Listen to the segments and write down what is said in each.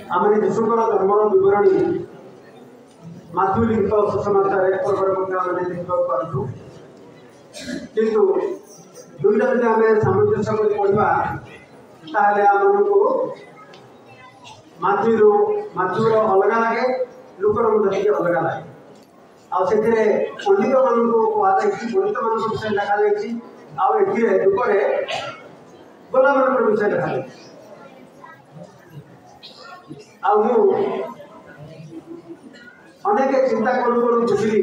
आम यीशुकर जन्मर विवरणी माथ्यू लिखित सुसमाचार एक पर्व देखा किंतु दुईटा जब आम सामंजस्य कर पढ़ा ताहले आमको माथ्यूर अलग लगे लुकर अलग लगे आते पंडित मान कहुई पंडित मान विषय लिखाई लुकर गोला मान विषय लिखाई अनेक चिंता करू बुझिली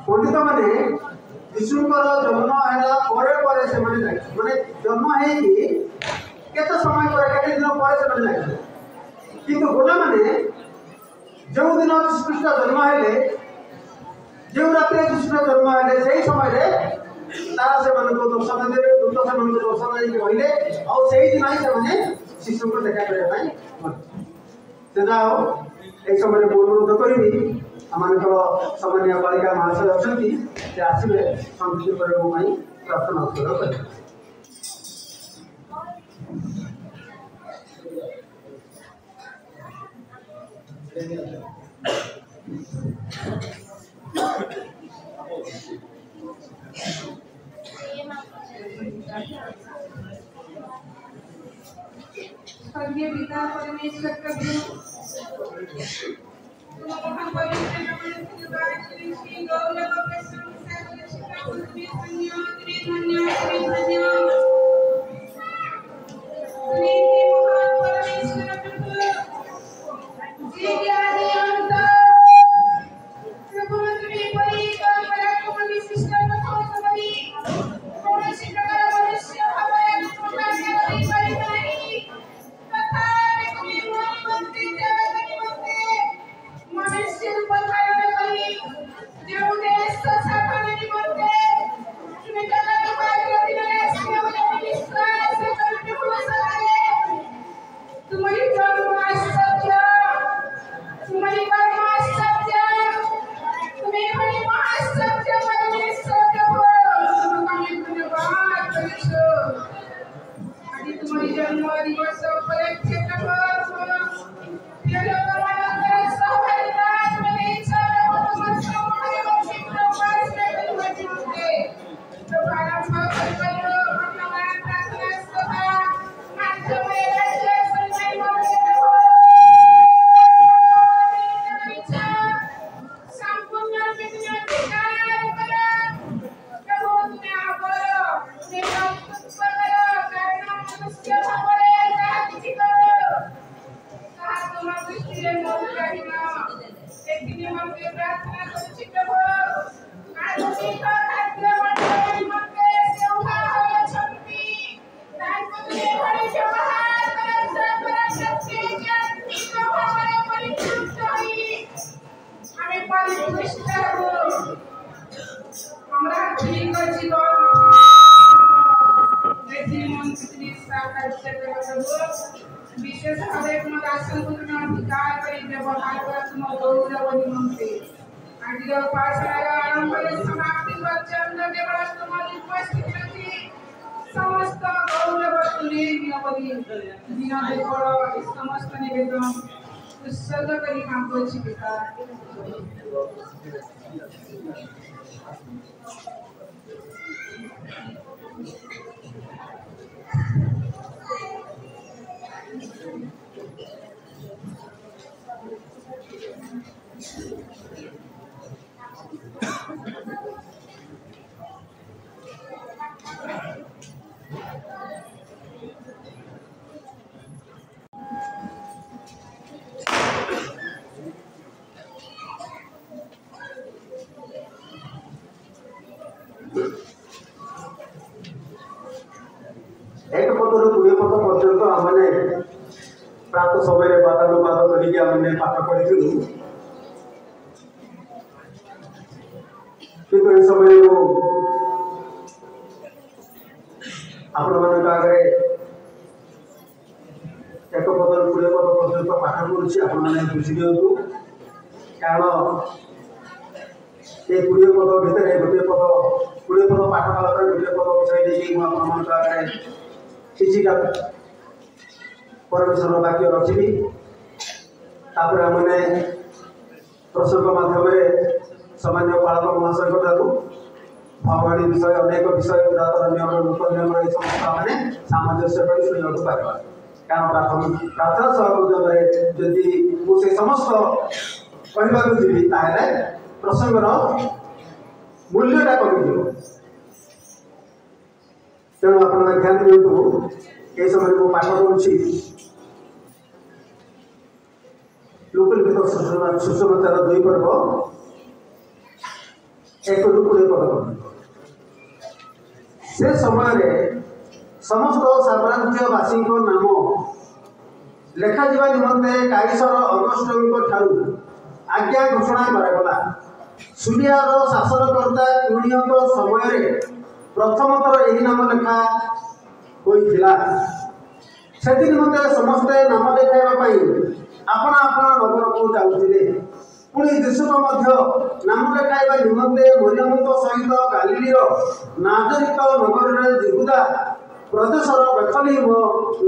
पंडित माने यीशुकर जन्म है से माने जन्म है केते समय केते दिन पर लगे किंतु गोला माने जो दिन कृष्ण जन्म है जो रात कृष्ण जन्म है से समय तार से दर्शन देवे दूत से दर्शन देके कहले आई दिन ही शिशु को देखा करने से समय अनुरोध करी आम सामान्य बालिका महाशय अच्छा आसवे संतुष्टि करने प्रार्थना उत्तर कर स्वर्गीय पिता परमेश्वर प्रभु हम पवित्र नमन खुदा श्री गौरव प्रशंसा करते विशेष भाव तुम दासन को अधिकार कर व्यवहार कर तुम गौरव निमंत्रे आज उपासना आरंभ समाप्ति पर्यंत केवल तुम्हारी उपस्थित रही समस्त गौरव तुले नियमली दिन देखो समस्त निवेदन उत्सर्ग करी काम करछि पिता एक पदर 20 पद पर्यंत आमने प्रात समय वादानुवाद करके आमने पाठ पढ़ी किंतु ये समय को आपण मान आगे एक पदर 20 पद पर्यंत पाठ करुच्ची आपण मैंने बुझी दिंतु कारण ये 20 पद भितर गोटे पद 20 पद पाठ कला गोटे पद विषय देखिए आगे किसी परमेश्वर वाक्य रखी तापर मैंने प्रसंग माध्यम सामान्य पालक महाशय भगवानी विषय अनेक विषय पुरातन नियम नूतन नियम ये समस्त मैंने सामंजस्य कर शुणा पार्बा कारण प्रार्थना सहयोग जदि मुझे समस्त कहवा जी प्रसंगर मूल्यटा कमिज तेणु आप ध्यान दिंतु ये समय को पाठ करुँची लोकलिखित सुषमतार 2 पर्व 1 ରୁ 20 पद से समय समस्त साम्राज्यवासी नाम लेखा जा निमंते काइसर अगस्टों ठारू आज्ञा घोषणा करागला सुलियार शासनकर्ता क्यूनियों समय प्रथमतर यही नाम लेखा होइथिला से निमंते समस्ते नाम देखाइबा आपण आपण नगर को जाउथिले पुणी देशक नाम लेखाइबा निमंते मरियम सहित गालिलीर नाजरिक नगर यहूदा प्रदेशर बेथलीम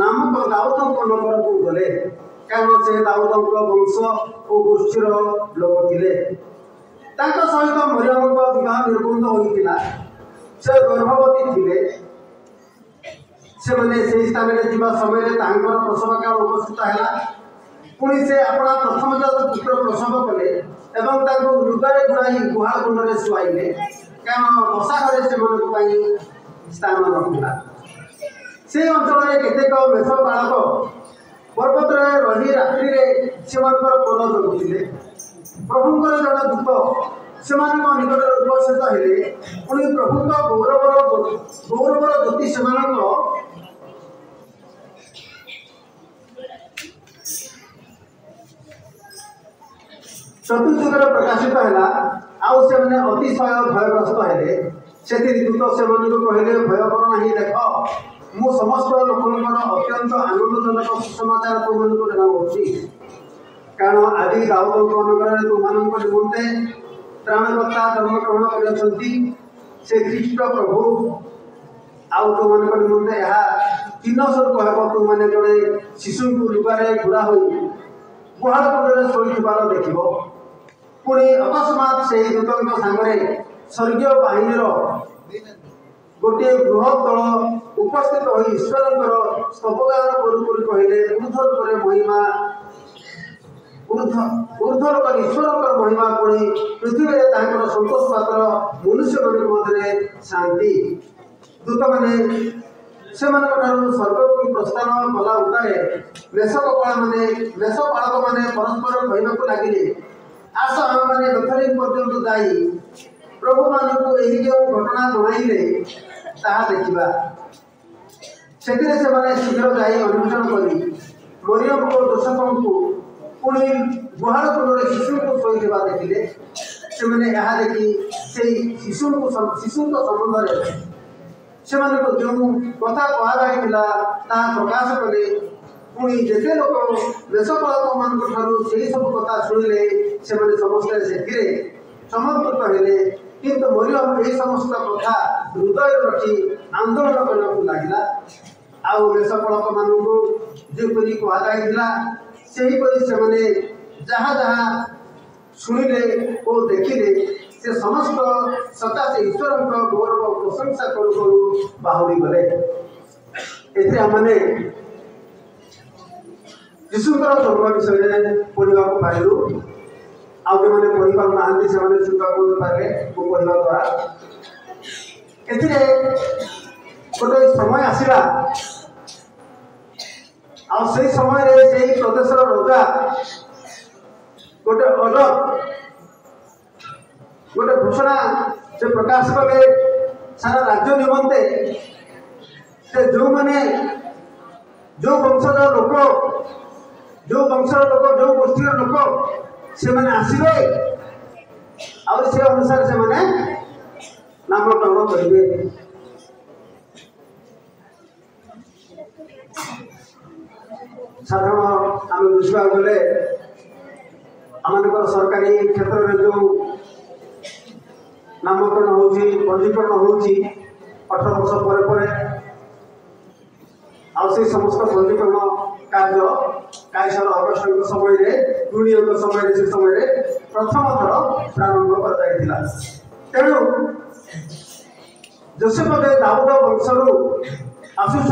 नामक दाऊदक नगर को गले कारण से दाऊदक वंश और गोष्ठीर लोक थिले सहित मरियम विवाह निर्बंध होइतिला से गर्भवती थिले से माने से स्थान में जीवा समय प्रसव काल उपस्थित है पुणी से अपना प्रथम जात पुत्र प्रसव कले एवं लुगारे गुड़ाई गुहाल कुंडे शुआइले कारण बसा घरे से स्थान नथिला से अंचल केतेक मेष बालक पर्वत रही रात्रि से पद जगुले प्रभुंर जड़े दूत से निकट उपस्थित हेले पुणी प्रभुत्व गौरवर ज्योति से चतुर्दिगरे प्रकाशित है से अतिशय भयग्रस्त हेले से दूत से कहले भय कर ना देख मु समस्त लोकर अत्यंत आनंदजनक सुसमाचार तुमको जनाऊँगी कारण आदि दाऊद नगर तुम निमंते त्राणकर्ता जन्म ग्रहण कर से ख्रीष्ट प्रभु आउ तुम निमंते यह 3 स्वरूप हम तुमने जड़े शिशु को लुगारे घुड़ा हो गुहाल कुंडे शोबार देख पुणी अकस्मात से दूतों सांगे स्वर्गीय बाहिनी गोटे बृहत दल उपस्थित हो ईश्वर स्तवगान कहले ऊर्ध्वर महिमा ऊर्ध्वर ईश्वर महिमा पुणी पृथ्वी में संतोष पात्र मनुष्य मध्य शांति दूत मैंने से स्वर्ग को प्रस्थान कला उतारे मेषपालक मैंने परस्पर कहना लगे आस आम मैंने बेथलीम पर्यंत जाई प्रभु मानक यही जो घटना जणाइले ताहा देखा से शीघ्र जाई अन्वेषण करी मरियम और जोसेफ को पुणी गुहाल कुंडे शिशु को शोवा देखिले से देखी से शिशु संबंध में से जो कथा कहला प्रकाश कले पुणी जिते लोक मेषपालक मान से सब कथा शुणिले से समस्ते से समर्पित हेले किंतु मरियम ये समस्त कथा हृदय रखी आंदोलन करने लगे आउ मेषपालक मानू जोपरी कहला से जहाँ जहाँ शुणिले और देखिले से समस्त सकाशे ईश्वर गौरव प्रशंसा करू करू बाहुरी गले मैंने यीशुकर जन्म विषय पढ़ा पाइलु आउ जो मैंने पढ़ी पार ना से शुणा पारे पढ़ा द्वारा गोटे समय आसला से समय से प्रदेश रजा गोटे ऑर्डर गोटे घोषणा से प्रकाश कले सारा राज्य निमंते से जो मैंने जो वंशज लोक जो वंशर लोक जो गोष्ठी लोक से मैंने आसवे से अनुसार से मैंने नामकरण करेंगे साधारण आम बुझा गले आम सरकारी क्षेत्र में जो नामकरण हो पंजीकरण हो 18 वर्ष पर समस्त पंजीकरण कार्य काइसर अगस्ट समय गुणीय समय से समय प्रथम थर प्रारंभ कर तेणु जोसेफ दाऊद वंशरू आसुंच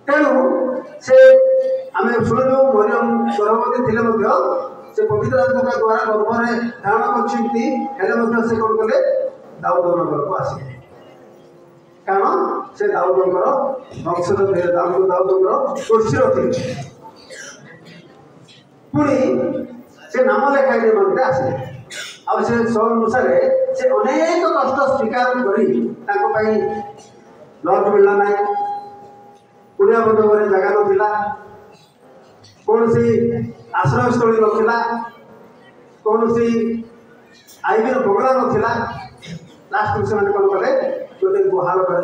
तेणु से आम शुणु मरियम गर्भवती थे से पवित्र आत्मा द्वारा गर्भ में धारण कर से कौन कले दाऊद नगर को आसे कारण से दाऊदर वंशज थे दाऊदर गोष्ठीर थे पुणी से नाम लेखाई निमंत्रे आसे आ से सब अनुसार से अनेक कष्ट स्वीकार कर लज मिलना ना कुड़िया बंधक जगह नाला कौन सी आश्रयस्थली नाला कौन सी आईबीर बगला नाला लास्ट से कौन कले गोटे गुहाल कर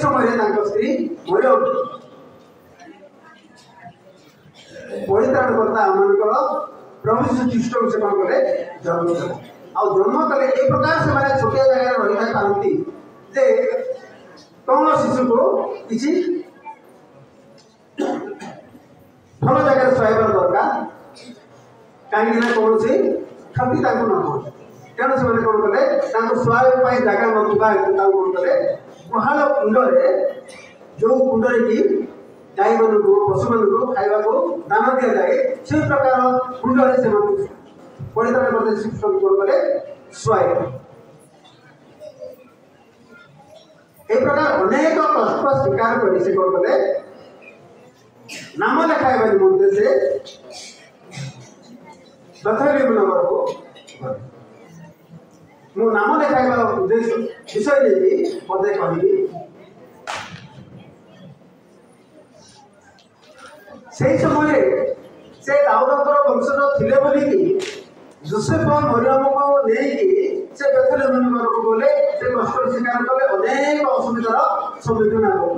समय स्त्री मरियम परित्राणकर्ता आमर प्रभु यीशु ख्रीष्ट को से कौन कले जन्म कले जन्म कले ए प्रकार से छोटिया जगह रही पारती जे कौन शिशु को किसी भल जगह शुआइबार दरकार कहीं कौन सी क्षति न पहुँचे तेणु से कौन कले शुआइबा जगह ना कौन कले गुहाल कुंडे जो कुंडे कि गाई मान पशु मान खावा दान दि जाए से प्रकार कुंडे से परित्राण करते शिशु कौन कले शुआइबा ए प्रकार अनेक कष्ट स्वीकार कर से कौन कले नाम लेखाइबा निमंत्रे से बेथलेहेम नगर को मु नाम लेखाइबा उद्देश्य विषय नहीं मत कहि से समय से दाऊदर वंशज थिले बोलिकी जोसेफ मरियम को नहीं से बेथलेहेम नगर को गले से कष्ट स्वीकार कले अनेक असुविधार सम्मुखीन हो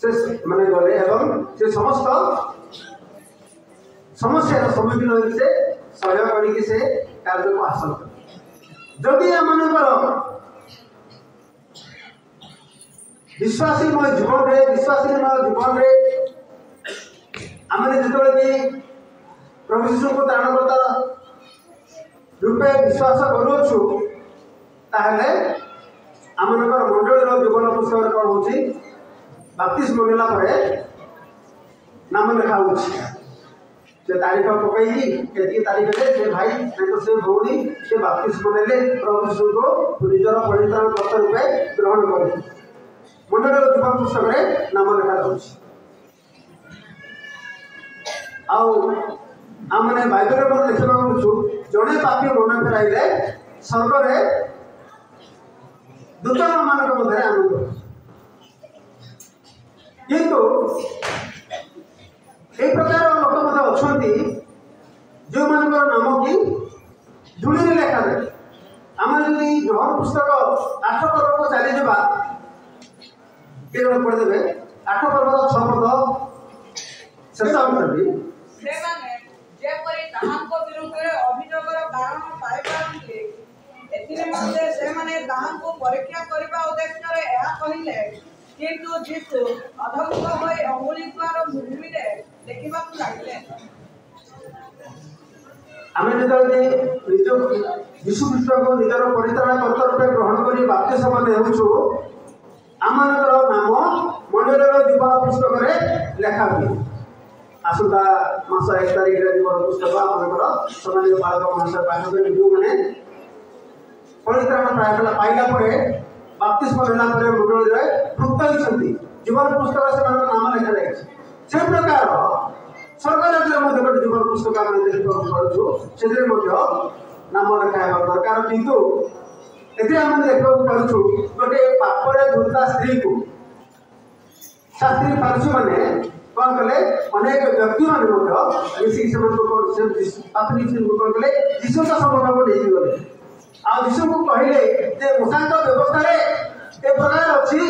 से माने गले एवं से समस्त समस्या सम्मुखीन हो से सहयोग करके से कार्य को हासिल कर जदि आमर विश्वासीमय जीवन रे विश्वासीमय जीवन रे आम जो प्रभु यीशु को त्राणकर्ता रूपे विश्वास करूँ ताहले आमनकर मंडलीर जीवन पुस्तक कौन हो बाप्तिस्म नेला नाम लेखा से तारीख पकई के तारीख से भाई से भौणी से बाप्तिस्म नेले प्रभु यीशु को निजर परित्राण कर्ता रूपे ग्रहण कले मंडलीर जीवन पुस्तक नाम लेखा आमने बाइबल में देखा जड़े पापी मन फेराइले स्वर्ग दूत मान मध्य आनंद किंतु एक प्रकार लोक अच्छा जो मान नाम कि धूली लेखा जाए आम जदि जहर पुस्तक 8 पर्व को चली जावा किए जन पढ़ीदे 8 पर्व 6 पद शेष अंश परीक्षा करने उद्देश्य किंतु जीसु अधमुख हो अंगुली द्वार भूमि देखा लगे आम जो यीशु ख्रीष्ट को निजर परित्राण कर्ता रूपे ग्रहण कर बाप्तिस्म नेउछु आमर नाम मंडलीर जीवन पुस्तक लेखा हुए आसंता मास 1 तारीख जीवन पुस्तक आमर सामान्य बालक महाशय पाठ करें जो मैंने परित्राण प्राय पाइला बाप्तिस्म नेला मंडल भुक्त होती जीवन पुस्तक से नाम लेखा जाए से प्रकार स्वर्ग राज्य गोटे जीवन पुस्तक आम देखा नाम लेखा दरकार किंतु आम देखा पार्छु गोटे पापरे धुता स्त्री को शास्त्री फारसी मैंने कौन कले अनेक व्यक्ति मिसिक कौन कले जीशु संबंध को नहीं गले आशु को कहले जे मूसा व्यवस्था ए प्रकार अच्छी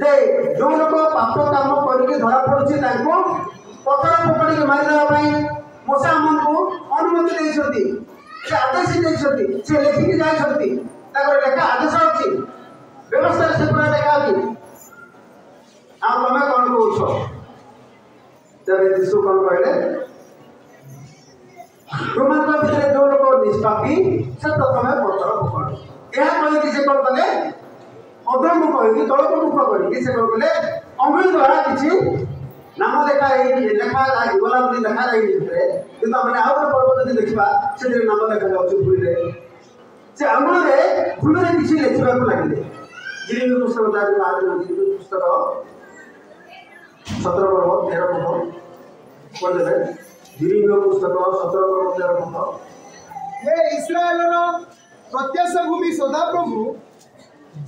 जे जो लोग पाप काम करके धरा पड़ी पथर पकड़ मारिदेवाई मूसा को अनुमति देते आदेश देते लिखिकी जाती लेखा आदेश अच्छी व्यवस्था से पूरा लेखा अच्छी आ तमे कौन कौछ तबे यीशु कौन कहले तुमको भितर जो लोग निष्पापी से प्रथमे पत्थर पकड़ यह कह कि से कौन कले अधम कह तौक मुख कर से कौन कले अंगुली द्वारा किसी नाम लेखा लेखा गला बोली लेखा जाए कि आम आउ गोटे पर्व जब देखा से नाम लेखा जाऊँ भूल से आंगुल भूल किसी लिखा लगे जीवी पुस्तक जीवी पुस्तक 17 पर्व 13 पर्व पढ़े जीवी पुस्तक 17 पर्व 13 पर्व हे इस्राएल प्रत्याशा भूमि सदाप्रभु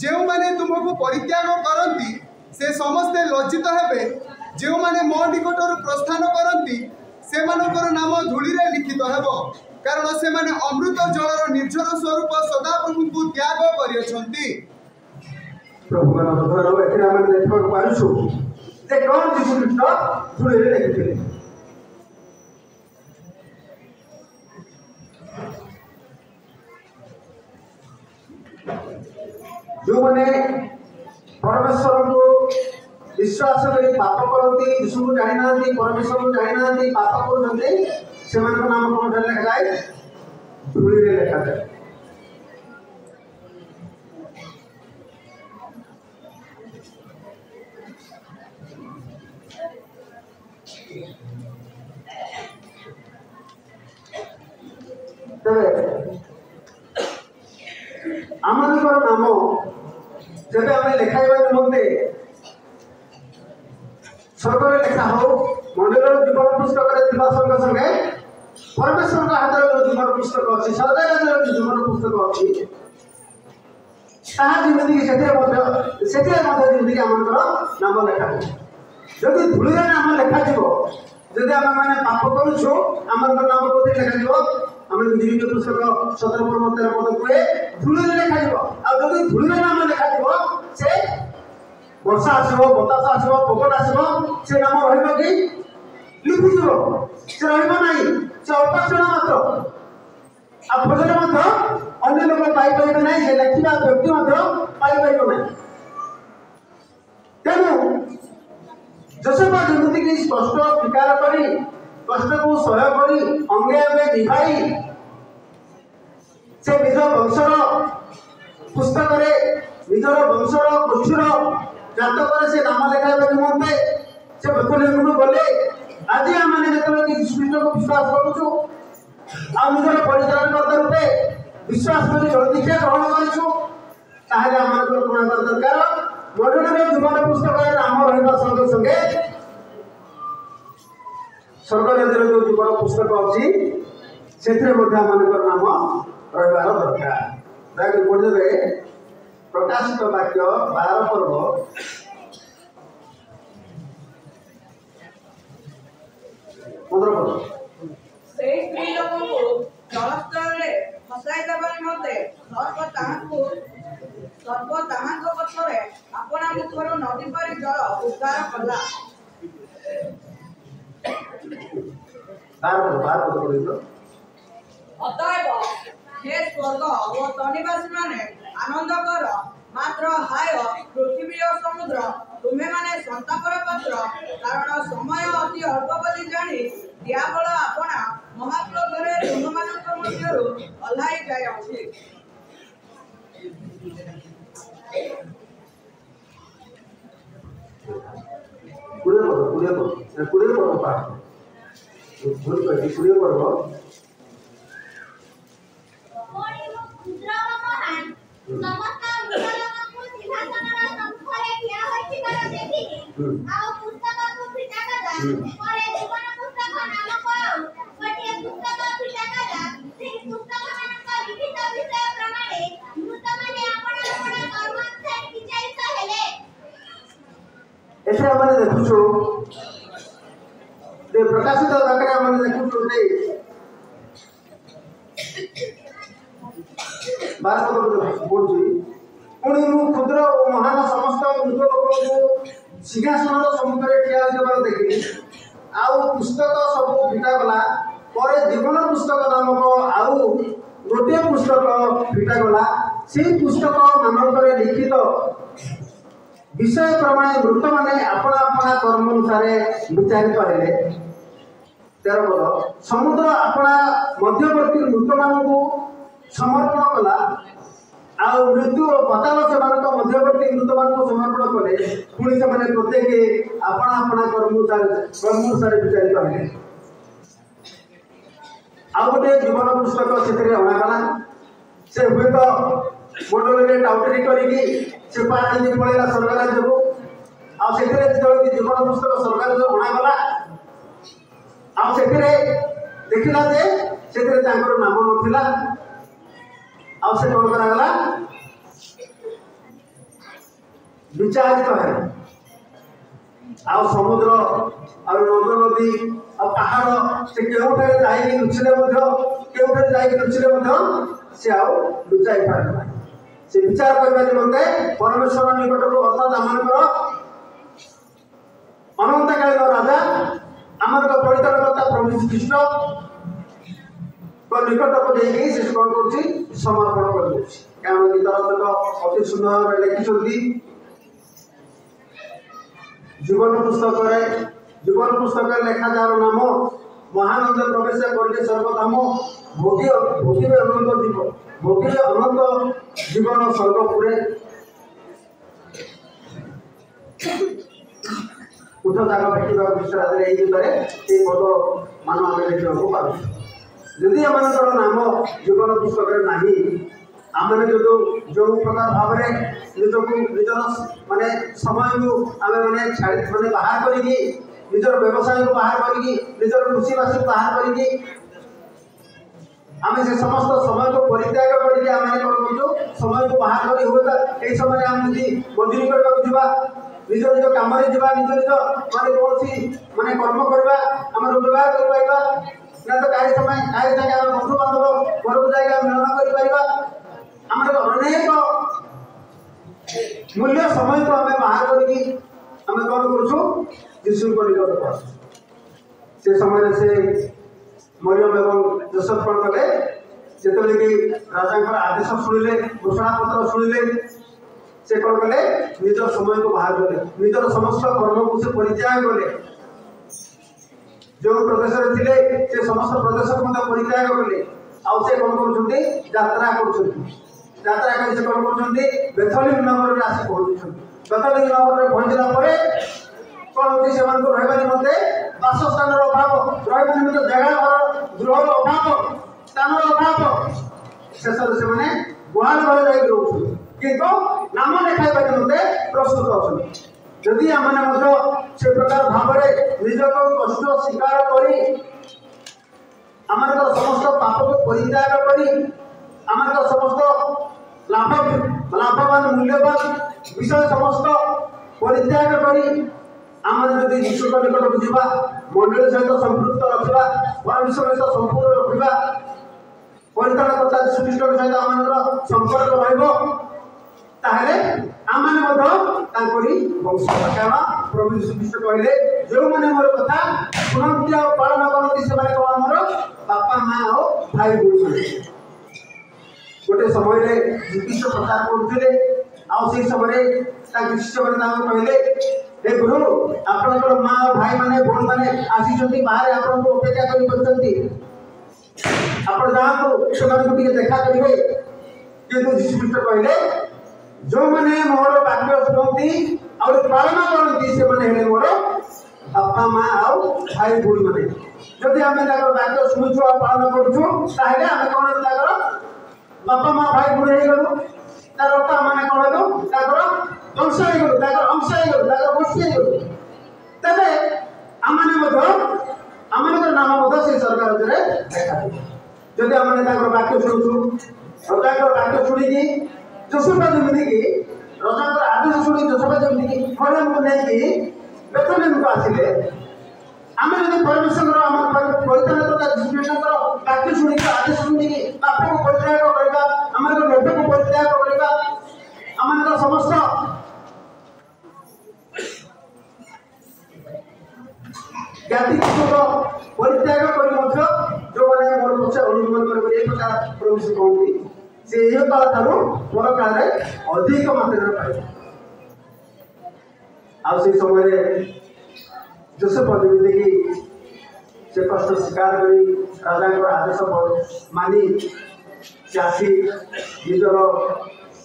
जो माने तुमको परित्याग करती से समस्ते लज्जित हेबे जो माने मो निकटर प्रस्थान करती से मानकर नाम धूली रे लिखित हेबो कारण से माने अमृत जलर निर्झर स्वरूप सदाप्रभु को त्याग करियछंती प्रभु का धरो एथिरा मन देखबा पारुछु जे कोन जीसु ख्रीष्ट धूली रे लिखिथिले जो माने परमेश्वर को विश्वास करी पाप करती यीशु को जानी नांती परमेश्वर को जानी नांती पाप करते से नाम कौन लिखा जाए धूली रे लिखा जाए आमर नाम जब आम लिखाइबा निमंते स्वर्ग लिखा हो मंडल जीवन पुस्तक संगे संगे परमेश्वर हाथ में जीवन पुस्तक अच्छी सदाकाल जीवन पुस्तक अच्छी जमी आम नाम लिखा जदि धूली नाम लिखा जदि आम मैंने पाप करुचु आम नाम कौन लिखा आम जीवी पुस्तक 17 पर्व 13 पद कहे धूली लिखा आदि धूली नाम लिखा से वर्षा आसो बतास आसो पकड़ आसो से नाम रही कि लिखिज से रही से अल्पक्षण मात्र आ भोजन अन्य लोग पाइपर ना से लिखा व्यक्ति पाइपर ना तेणु जोसेफ जमीक स्पष्ट स्वीकार कर कष्ट को सह्य कर अंगे अंगे निभाई से निज वंशर पुस्तक निजर वंशर गोष्ठीर जातक से नाम लिखाइबा निमंते से बेथलेहम गले आज आम जो यीशु को विश्वास करुचु आ निजर परिचालनकर्ता रूपे विश्वास कर दीक्षा ग्रहण करूँ ताहले आम कौन दरकार मंडल जीवन पुस्तक नाम रहा संगे संगे स्वर्ग राज्य जो जीवन पुस्तक अच्छी से नाम रहा दरकार दयाकोरी पढ़े प्रकाशित वाक्य 12 पर्व 15 पर्व से स्त्री लोगों को जलस्तर रे फसाई देबा निमंते सर्व ताहाको पछरे आपना मुखर नदी पर जल उद्धार कला 12 पर्व अतएव हे स्वर्ग और तनिवासी माने आनंद कर मात्र हाय पृथ्वी और समुद्र तुम्हें माने संतापर पत्र कारण समय अति अल्प बोली जानी दियाबल आपना महाक्रोधरे तुमମାନଙ୍କ ମଧ୍ୟରୁ ଅଲ୍ହାଇ ଯାଇଅଛି कुड़े पर्व पाठ भूल कर कुड़े पर्व समस्त मृगलोकକୁ सिंहासनର ସମ୍ମୁଖରେ ଠିଆ ହୋଇଥିବାର ଦେଖିଲି ଆଉ ପୁସ୍ତକକୁ ଫିଟା କଲା ପରେ ଜୀବନ ପୁସ୍ତକ ନାମକ ଆଉ ଗୋଟିଏ ପୁସ୍ତକ ଫିଟା କଲା ସେହି ପୁସ୍ତକମାନଙ୍କ ଲିଖିତ ବିଷୟ ପ୍ରମାଣେ ମୃତମାନେ ଆପଣା ଆପଣା କର୍ମ ଅନୁସାରେ ବିଜୟିତ ହେଲେ ଏଥିରେ ଆମେ ଦେଖୁଛୁ ଯେ ପ୍ରକାଶିତ ବାକ୍ୟରେ ଆମେ ଦେଖୁଛୁ ଯେ 12 पढ़ुची पुणी क्षुद्र और महान समस्त मृत लोक को सिंहासन सम्मुख में ठिया होकर देखिली आउ पुस्तक सब फिटागला पर जीवन पुस्तक नामक आउ गोटे पुस्तक फिटागला से पुस्तक मानक लिखित विषय प्रमाण मृत मैंने अपना अपना कर्म अनुसार विचारित हेले 13 पद समुद्र अपना मध्यवर्ती मृत मानू समर्पण कला आ मृत्यु और पताल से मध्यवर्ती मृत मान समर्पण कले पुणी से प्रत्येक अपना अपना कर्म अनुसार विचारित हेले आ गोटे जीवन पुस्तक से अणागला से हुए तो मंडल टाउटरी कर पड़ेगा सरकार राज्य को जो जीवन पुस्तक सरकार जो अणागला आखिर देखला जे नाम नथिला से कौन करागला विचारित है आ समुद्र आ नद नदी आ पहाड़ से केउठे जाई लुचिले से आउ लुचाई पारला से विचार करबा निमंते परमेश्वर निकट को अर्थात आमनकर अनंत काल राजा आमनकर परितारकर्ता प्रभु यीशु ख्रीष्ट को निकट को देई से कौन करछि समर्पण कर देछि कारण गीतर तो अति सुंदर लिखिछथि जीवन पुस्तक लेखा जार नाम महानंद प्रवेश करके सर्वधाम भोगिबे अनंत जीवन स्वर्गपुरे उठ जाग भेटा विश्वास पद मान आम देखा पार जदि आम नाम जीवन पुस्तक नहीं आम जो प्रकार भाव निजर माने समय को आम माने बाहर करी निजर व्यवसाय को बाहर करी निजर कृषि बासी को बाहर करी आम से समस्त समय को परित्याग करके आम कौन समय को बाहर करी हुए यही समय आम मजूरी करवा निज निज कम निज निज माने कौन माने कर्म करवा आम रोजगार कर ना तो कई समय कई जगह आम बंधु बांधव घर को जाकर मिलन कर अनेक मूल्य समय को आम बाहर करके आम कौन करूँ यीशु को निकट से समय से मरियम एवं जोसेफ कौन कले जिते कि राजा आदेश शुणिले घोषणा पत्र शुणिले से कौन कले निज समय को बाहर कले निजर समस्त कर्म को से परित्याग कले जो प्रदेश थे से समस्त प्रदेश को परित्याग कले आउ से कौन कर यात्रा कर कौन कर बेथलेम नगर में आसी पहुंची बेथलेम नगर में पहुंचला कौन होती से रहा निमंते बासस्थान अभाव रहा निमंते जगह गृह अभाव स्थान अभाव शेष से गुहाल घर जाकर रोच किंतु नाम लिखाइबा निमंते प्रस्तुत अच्छा जदि आम से प्रकार भाव निज को कष्ट स्वीकार करी आम समस्त पाप को परित्याग करी आम समस्त लाभवान मूल्यवान विषय समस्त परित्याग करी आम जदि यीशु निकट को जावा मंडली सहित संपृक्त रखा परमेश्वर सहित संपूर्ण रखा परितारकर्ता यीशु ख्रीष्ट सहित आम संपर्क रही वंश कारण प्रभु यीशु ख्रीष्ट कहले जो मैंने मोर कथा शुणती और पालन करती से आमर बापा माँ और भाई बोली गोटे समय ख्रीष्ट प्रचार करते आई समय शिष्य मैंने कहले हे गुरु आपंकर माँ और भाई माने भौणी माने आसी बाहर आपको अपेक्षा कर जातु देखा करेंगे किंतु यीशु ख्रीष्ट कहले जो मैंने मोर वाक्य शुणती और पालन करती से मैंने मोर बापा माँ और भाई भौणी मैंने जदि आम वाक्य शुणुचु और पालन करुचु आम कौन बापा माँ भाई भौणी हो गलु तार अर्थ आम कौन हूँ अंश हो गोष्ठी हो तेरे आम नाम से सरकार देखा जदि आम वाक्य शुणुचु और वाक्य शुणी जोसेफ जमी कि रजा आदेश शुणी जोसेफ जमी कि मरियम को लेकिन बेथलेम को आसिले आम जब परमेश्वर आम परितारकर्ता यीशु वाक्य शुणी आदेश शुणी पाप को परित्याग करवा आम लोभ को परित्याग करवा आम समस्त ज्ञाति परित्याग कर जो मैंने मोर पक्ष अनुगमन कर प्रभु कहती से ये काल मोर काल अधिक मात्रा पाए ଆଉ ସେଇ ସମୟରେ ଯୋସେଫ ଯେମିତିକି ସେ କଷ୍ଟ ସ୍ୱୀକାର କରି ରାଜାଙ୍କର ଆଦେଶ ମାନି ସେ ଆସି ନିଜର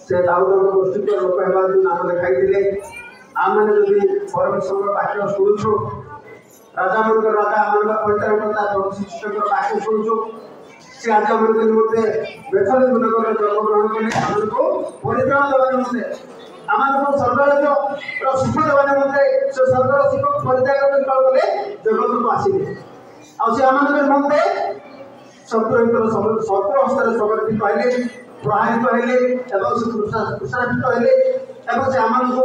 ସେ ଦାଉଦଙ୍କ ଗୋଷ୍ଠୀର ଲୋକ ହେବା ଯେଉଁ ନାମ ଲେଖାଇଥିଲେ। ଆମମାନେ ଯଦି ପରମେଶ୍ୱରଙ୍କ ବାକ୍ୟ ଶୁଣୁଛୁ, ରାଜାମାନଙ୍କର ରାଜା ଆମମାନଙ୍କ ପରିଚାଳକତା ପ୍ରଭୁ ଶ୍ରୀକୃଷ୍ଣଙ୍କର ବାକ୍ୟ ଶୁଣୁଛୁ, ସେ ଆଜି ଆମମାନଙ୍କ ନିମନ୍ତେ ବେଥଲେହେମନଗରରେ ଜନ୍ମଗ୍ରହଣ କଲେ ଆମମାନଙ୍କୁ ପରିତ୍ରାଣ ଦେବା ନିମନ୍ତେ, ଆମମାନଙ୍କୁ ସ୍ୱର୍ଗରାଜ୍ୟର ସୁଖ ଦେବା ନିମନ୍ତେ ସେ ସ୍ୱର୍ଗର ସୁଖକୁ ପରିତ୍ୟାଗ କରି କଣ କଲେ ଜଗତକୁ ଆସିଲେ। ଆଉ ସେ ଆମମାନଙ୍କ ନିମନ୍ତେ ଶତ୍ରୁଙ୍କର ଶତ୍ରୁ ହସ୍ତରେ ସଂରକ୍ଷିତ ହେଲେ, ପ୍ରହାରିତ ହେଲେ ଏବଂ ସେ କୃଷାର୍ପିତ ହେଲେ ଏବଂ ସେ ଆମମାନଙ୍କୁ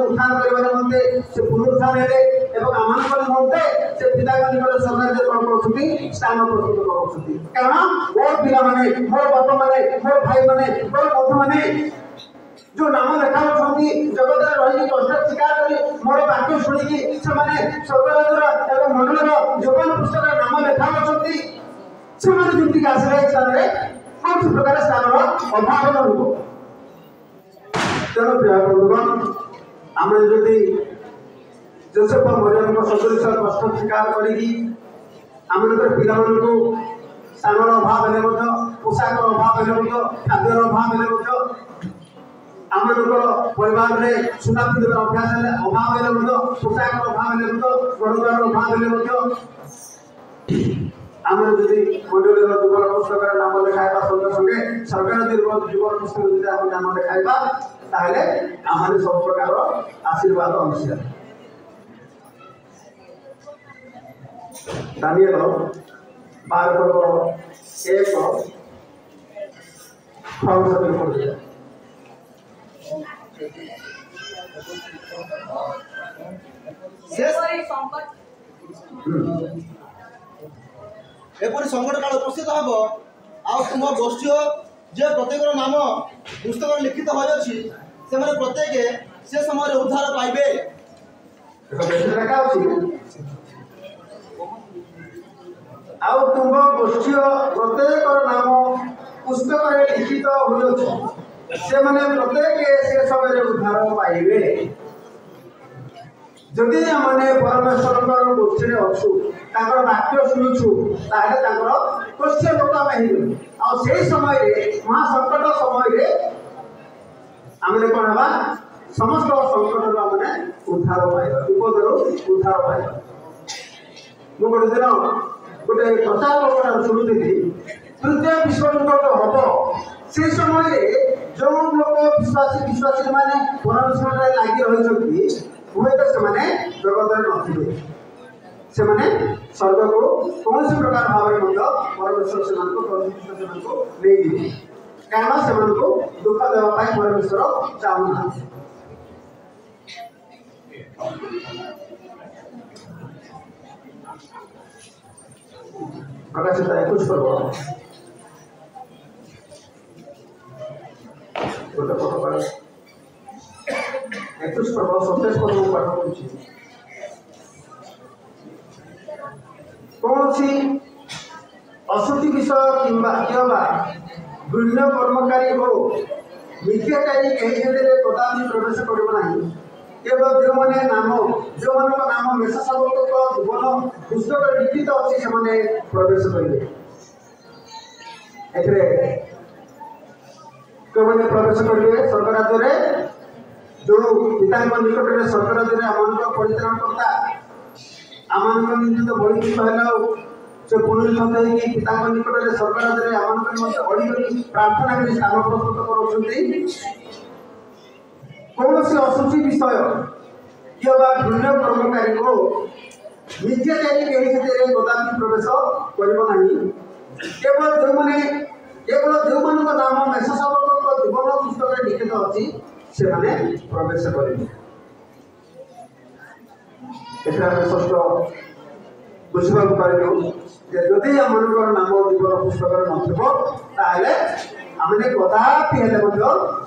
ଉତ୍ଥାନ କରିବା ନିମନ୍ତେ ସେ ପୁନରୁତ୍ଥାନ ହେଲେ ଏବଂ ଆମମାନଙ୍କ ନିମନ୍ତେ ସେ ପିତାଙ୍କ ନିକଟରେ ସ୍ୱର୍ଗରାଜ୍ୟ କଣ କରୁଛନ୍ତି, ସ୍ଥାନ ପ୍ରସ୍ତୁତ କରୁଛନ୍ତି। କାରଣ ମୋର ପିଲାମାନେ, ମୋର ବାପାମାନେ, ମୋର ଭାଇମାନେ, ମୋର ବନ୍ଧୁମାନେ जो नाम लेखा जगत रही कष्ट स्वीकार कर मोर वाक्य शुणिकी से स्वर्गराज्यर एवं मंडल जीवन पुस्तक नाम लेखा जमी आसले स्थान में कौन प्रकार स्थान अभाव न हो। तेणु प्रिय बंधुगण आम जदि जोसेफ मरियम सदृश कष्ट स्वीकार करी पिला स्थान अभाव है, पोशाक अभाव है, खाद्यर अभाव है, आमर परिवार में सुना पिंधार अभ्यास अभाव है, पोशाक अभाव है, घरद्वार अभाव है, आम जदि मंडल जीवन पुस्तक नाम लिखाइबा संगे संगे सरकार जीवन पुस्तक नाम लिखाइबा ताहले आम सब प्रकार आशीर्वाद अंश। दानिएल 12:1 एपरी संकट काल उपस्थित हम आ तुम गोष्ठी जे प्रत्येक नाम पुस्तक लिखित हो प्रत्येक से समय उद्धार पाइबे। तुम गोष्ठी प्रत्येक नाम पुस्तक लिखित हो प्रत्येक से समय उद्धार पाइबे। जदि आमने परमेश्वर गोष्ठी अच्छु वाक्य शुणुचु गोष्ठी लोक आम समय महासंकट समय आम कौन है समस्त संकट आम उद्धार पाइबा, विपद उद्धार पाइबा। मुझे गोटे दिन गोटे प्रचार लोक शुणुती तृतीय विश्वयुद्ध हम से समय जो लोक विश्वासी मैंने परमेश्वर लगी रही हुए तो से जगत नथिबे, से स्वर्ग को कौन सी प्रकार भाव परमेश्वर से नहीं कारण से दुख देवाई परमेश्वर चाहूना। प्रकाशित 21 पर्व गोटे पद 21 पर्व 27 पर्व पाठ कर कौन सी अशुद्धि विषय किंवा घृण्य कर्मकारी हो मिथ्याचारी कहीं कदापि प्रवेश करना केवल जो नाम मेष शावक जीवन पुस्तक लिखित अच्छी से प्रवेश करेंगे। मैंने प्रवेश करेंगे स्वर्गराज्य जो पिता निकट में स्वर्गराज्य आम परिचालनकर्ता आम निमित्त बलिष्ठ है से पुनरुत्थित होगी पिता निकट में स्वर्गराज्य आम बढ़ी प्रार्थना कर स्थान प्रस्तुत कर कौन से अशुचि विषय किंवा घृण्य कर्मकारी को मिथ्याचारी कहीं कदापि प्रवेश करना केवल जो नाम मेष शावक जीवन पुस्तक लिखित अच्छी से प्रवेश करेंगे। षष्ठ बुझा पारू जदि आम नाम जीवन पुस्तक नाले आमने कदापि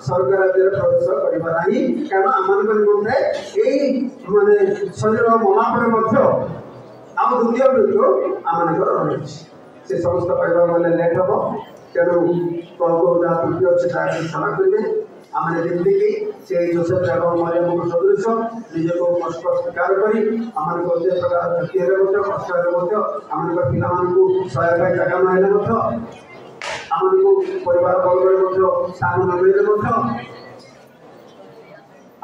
स्वर्ग राज्य प्रवेश करना कारण आम निमंते माने शरीर मना पर द्वितीय मृत्यु आम रही से समस्त पाइबा गले लेट हम तेणु प्रभु जहाँ त्रुटि अच्छे क्षमा करेंगे आम जमीक से जोसेफ एवं मरियम सदृश ଜିନିଷ ନିଜକୁ କଷ୍ଟ ସ୍ୱୀକାର କରି ଆମମାନଙ୍କୁ ଅନେକ ପ୍ରକାର କ୍ଷତି ହେଲେ ମଧ୍ୟ କଷ୍ଟ ହେଲେ ମଧ୍ୟ ଆମମାନଙ୍କ ପିଲାମାନଙ୍କୁ ସହାୟକ ଜାଗା ନ ହେଲେ ମଧ୍ୟ ଆମମାନଙ୍କୁ ପରିବାର ବର୍ଗରେ ମଧ୍ୟ ସ୍ଥାନ ନ ମିଳିଲେ ମଧ୍ୟ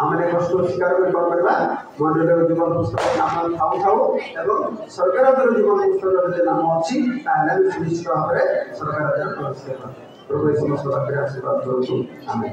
ଆମେ କଷ୍ଟ ସ୍ୱୀକାର କରି କ'ଣ କରିବା ମଣ୍ଡଳୀର ଜୀବନ ପୁସ୍ତକ ନାମ ଥାଉ ଥାଉ ଏବଂ ସରକାରଙ୍କର ଜୀବନ ପୁସ୍ତକରେ ଯଦି ନାମ ଅଛି ତାହେଲେ ଆମେ ସୁନିଶ୍ଚିତ ଭାବରେ ସରକାର ପ୍ରବେଶ ସମସ୍ତ ପାଖରେ ଆଶୀର୍ବାଦ କରନ୍ତୁ ଆମେ